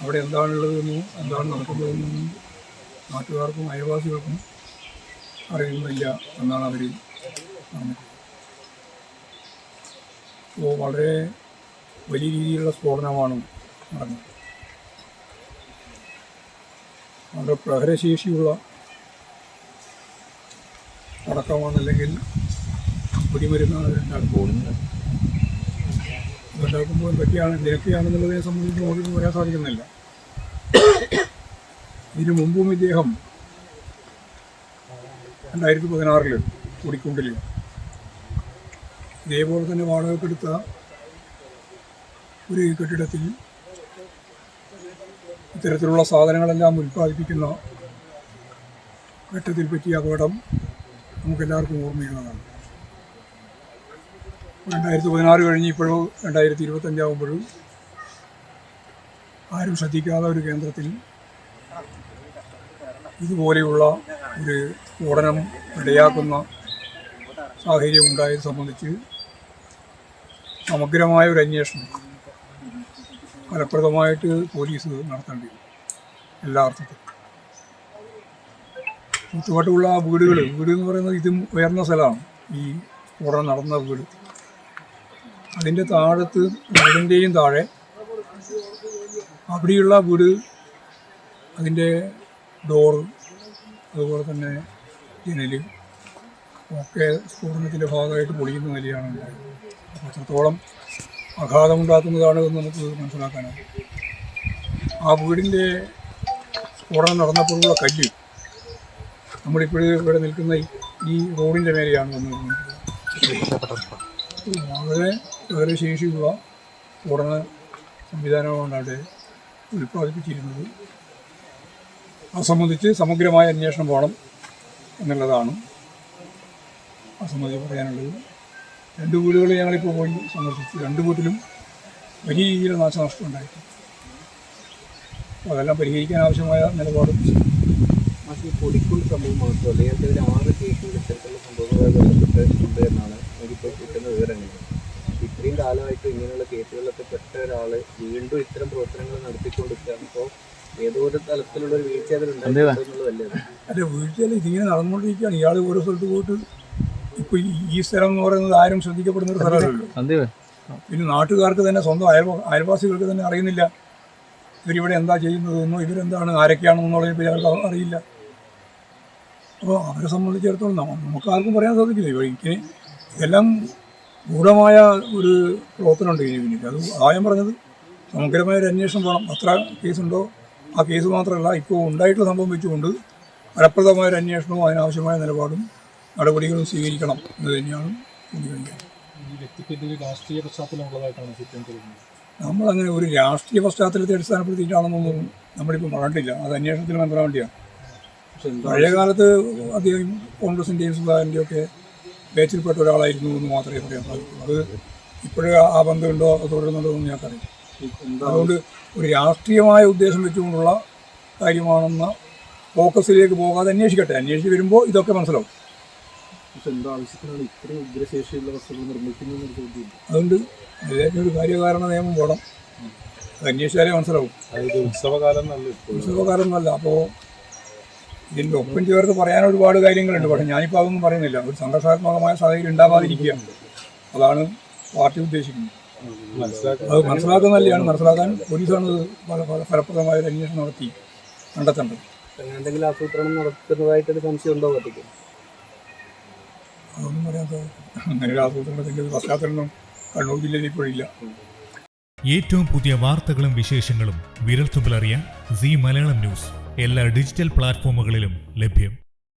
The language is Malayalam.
അവിടെ എന്താണുള്ളതെന്നോ എന്താണ് നടക്കുന്നതെന്നൊന്നും നാട്ടുകാർക്കും അയൽവാസികൾക്കും അറിയുന്നില്ല എന്നാണ് അവർ പറഞ്ഞത്. അപ്പോൾ വളരെ വലിയ രീതിയിലുള്ള സ്ഫോടനമാണ് നടന്നത്. വളരെ പ്രഹരശേഷിയുള്ള പടക്കമാണല്ലെങ്കിൽ വെടിമരുന്നാണ് ഉണ്ടാക്കുമ്പോൾ എന്തൊക്കെയാണെന്നുള്ളതിനെ സംബന്ധിച്ച് നമുക്ക് പറയാൻ സാധിക്കുന്നില്ല. ഇതിനു മുമ്പും ഇദ്ദേഹം 2016 കുടിക്കുണ്ടിൽ ഇതേപോലെ തന്നെ വാടകയ്ക്കെടുത്ത ഒരു കെട്ടിടത്തിൽ ഇത്തരത്തിലുള്ള സാധനങ്ങളെല്ലാം ഉൽപ്പാദിപ്പിക്കുന്ന ഘട്ടത്തിൽ പറ്റിയ അപകടം നമുക്കെല്ലാവർക്കും ഓർമ്മയുള്ളതാണ്. 2016 കഴിഞ്ഞ് ഇപ്പോഴും 2025 ആകുമ്പോഴും ആരും ശ്രദ്ധിക്കാത്ത ഒരു കേന്ദ്രത്തിൽ ഇതുപോലെയുള്ള ഒരു സ്ഫോടനം ഇടയാക്കുന്ന സാഹചര്യം ഉണ്ടായത് സംബന്ധിച്ച് സമഗ്രമായ ഒരു അന്വേഷണം ഫലപ്രദമായിട്ട് പോലീസ് നടത്തേണ്ടി എല്ലാ അർത്ഥത്തിലും. ചുറ്റുപാട്ടുള്ള വീട് എന്ന് പറയുന്നത് ഇതും ഉയർന്ന സ്ഥലമാണ്. ഈ സ്ഫോടനം നടന്ന വീട് അതിൻ്റെ താഴത്ത് വീടിൻ്റെയും താഴെ അവിടെയുള്ള വീട് അതിൻ്റെ ഡോറ് അതുപോലെ തന്നെ ജനൽ ഒക്കെ സ്ഫോടനത്തിൻ്റെ ഭാഗമായിട്ട് പൊളിക്കുന്ന നിലയാണ് ഉണ്ടായത്. അപ്പോൾ അത്രത്തോളം ആഘാതമുണ്ടാക്കുന്നതാണ് എന്ന് നമുക്ക് മനസ്സിലാക്കാനാണ്. ആ വീടിൻ്റെ സ്ഫോടനം നടന്നപ്പോഴുള്ള കല്ല് നമ്മളിപ്പോഴും ഇവിടെ നിൽക്കുന്ന ഈ റോഡിൻ്റെ മേലെയാണ് വന്നിരുന്നത്. വളരെ ശേഷിയുള്ള സ്ഫോടന സംവിധാനമാണ് അവിടെ ഉൽപ്പാദിപ്പിച്ചിരുന്നത്. അത് സംബന്ധിച്ച് സമഗ്രമായ അന്വേഷണം വേണം എന്നുള്ളതാണ് ആ സംബന്ധിച്ച് പറയാനുള്ളത്. 2 വീടുകൾ ഞങ്ങളിപ്പോൾ പോയി സന്ദർശിച്ചു. 2 വീട്ടിലും വലിയ രീതിയിലുള്ള നാശനഷ്ടം ഉണ്ടായിട്ടുണ്ട്. അപ്പോൾ അതെല്ലാം പരിഹരിക്കാൻ ആവശ്യമായ നിലപാടും പൊടിക്കുള്ള സംഭവം മാത്രമല്ല, ഏതെങ്കിലും 6 കേസുകൾ ഇത്തരത്തിലുള്ള സംഭവങ്ങളുമായി ബന്ധപ്പെട്ടിട്ടുണ്ട് എന്നാണ് എനിക്കിപ്പോൾ കിട്ടുന്ന വിവരങ്ങൾ. ഇത്രയും കാലമായിട്ട് ഇങ്ങനെയുള്ള കേസുകളിലൊക്കെ പെട്ട ഒരാൾ വീണ്ടും ഇത്തരം പ്രവർത്തനങ്ങൾ നടത്തിക്കൊണ്ടിരിക്കുകയാണ്. അപ്പോൾ ഏതോ ഒരു തലത്തിലുള്ള ഒരു വീഴ്ച അതിലുണ്ടായിട്ടുള്ളതല്ലേ? അല്ല, വീഴ്ചയിൽ ഇതിങ്ങനെ നടന്നുകൊണ്ടിരിക്കുകയാണ്. ഇയാൾ ഓരോ സ്ഥലത്ത് പോയിട്ട് ഇപ്പോൾ ഈ സ്ഥലം എന്ന് പറയുന്നത് ആരും ശ്രദ്ധിക്കപ്പെടുന്ന ഒരു സ്ഥലമല്ലല്ലോ. പിന്നെ നാട്ടുകാർക്ക് തന്നെ സ്വന്തം അയൽവാസികൾക്ക് തന്നെ അറിയുന്നില്ല ഇവരിവിടെ എന്താ ചെയ്യുന്നതെന്നോ ഇവരെന്താണ് ആരൊക്കെയാണെന്നുള്ള ഇവർക്ക് അറിയില്ല. അപ്പോൾ അവരെ സംബന്ധിച്ചിടത്തോളം നമുക്കാർക്കും പറയാൻ സാധിക്കില്ല. ഇങ്ങനെ ഇതെല്ലാം ഗൂഢമായ ഒരു പ്രവർത്തനമുണ്ട് ഇതിന്. അത് ആദ്യം പറഞ്ഞത് സമഗ്രമായ ഒരു അന്വേഷണം വേണം. എത്ര കേസുണ്ടോ ആ കേസ് മാത്രമല്ല, ഇപ്പോൾ ഉണ്ടായിട്ടുള്ള സംഭവം വെച്ചുകൊണ്ട് ഫലപ്രദമായ ഒരു അന്വേഷണവും അതിനാവശ്യമായ നിലപാടും നടപടികളും സ്വീകരിക്കണം എന്ന് തന്നെയാണ് ചൂണ്ടിക്കാണിക്കുന്നത്. നമ്മളങ്ങനെ ഒരു രാഷ്ട്രീയ പശ്ചാത്തലത്തെ അടിസ്ഥാനപ്പെടുത്തിയിട്ടാണെന്നൊന്നും നമ്മളിപ്പോൾ പറഞ്ഞിട്ടില്ല. അത് അന്വേഷണത്തിന് മനസ്സിലാൻ വേണ്ടിയാണ്. പഴയ കാലത്ത് അദ്ദേഹം കോൺഗ്രസിൻ്റെയും സുധാകരൻ്റെയും ഒക്കെ ബാച്ചിൽപ്പെട്ട ഒരാളായിരുന്നു എന്ന് മാത്രമേ പറയാൻ സാധിക്കൂ. അത് ഇപ്പോഴും ആ ബന്ധമുണ്ടോ തുടരുന്നുണ്ടോ എന്ന് ഞങ്ങൾക്കറിയാം. അതുകൊണ്ട് ഒരു രാഷ്ട്രീയമായ ഉദ്ദേശം വെച്ചുകൊണ്ടുള്ള കാര്യമാണെന്ന ഫോക്കസിലേക്ക് പോകാതെ അന്വേഷിക്കട്ടെ. അന്വേഷിച്ച് വരുമ്പോൾ ഇതൊക്കെ മനസ്സിലാവും. എന്താവശ്യത്തിനാണ് ഇത്രയും ഉഗ്രശേഷിയുള്ള വസ്തുക്കൾ നിർമ്മിക്കുന്നതെന്നൊരു ചോദ്യം. അതുകൊണ്ട് അതിലേക്കൊരു കാര്യകാരണ നിയമം വേണം. അത് അന്വേഷിച്ചാലേ മനസ്സിലാവും. അതായത് ഉത്സവകാലം എന്നല്ല. അപ്പോൾ ഇതിൻ്റെ ഒപ്പം ചേർത്ത് പറയാൻ ഒരുപാട് കാര്യങ്ങളുണ്ട്. പക്ഷേ ഞാനിപ്പോൾ അതൊന്നും പറയുന്നില്ല. ഒരു സംഘർഷാത്മകമായ സാഹചര്യം ഉണ്ടാകാതിരിക്കുക, അതാണ് പാർട്ടി ഉദ്ദേശിക്കുന്നത്. അത് മനസ്സിലാക്കുന്നതല്ലാണ്. മനസ്സിലാക്കാൻ പോലീസാണ് ഫലപ്രദമായ ഒരു അന്വേഷണം നടത്തി കണ്ടെത്തേണ്ടത്. എന്തെങ്കിലും ആസൂത്രണം നടത്തുന്നതായിട്ടൊരു സംശയം ഉണ്ടോ? അതൊന്നും പറയാൻ സാധിക്കും. അങ്ങനെ ഒരു ആസൂത്രണത്തിൻ്റെ ഒരു പശ്ചാത്തലം കണ്ണൂർ ജില്ലയിൽ ഇപ്പോഴില്ല. ഏറ്റവും പുതിയ വാർത്തകളും വിശേഷങ്ങളും വിരൽത്തുമ്പിലറിയാൻ സീ മലയാളം ന്യൂസ് എല്ലാ ഡിജിറ്റൽ പ്ലാറ്റ്ഫോമുകളിലും ലഭ്യം.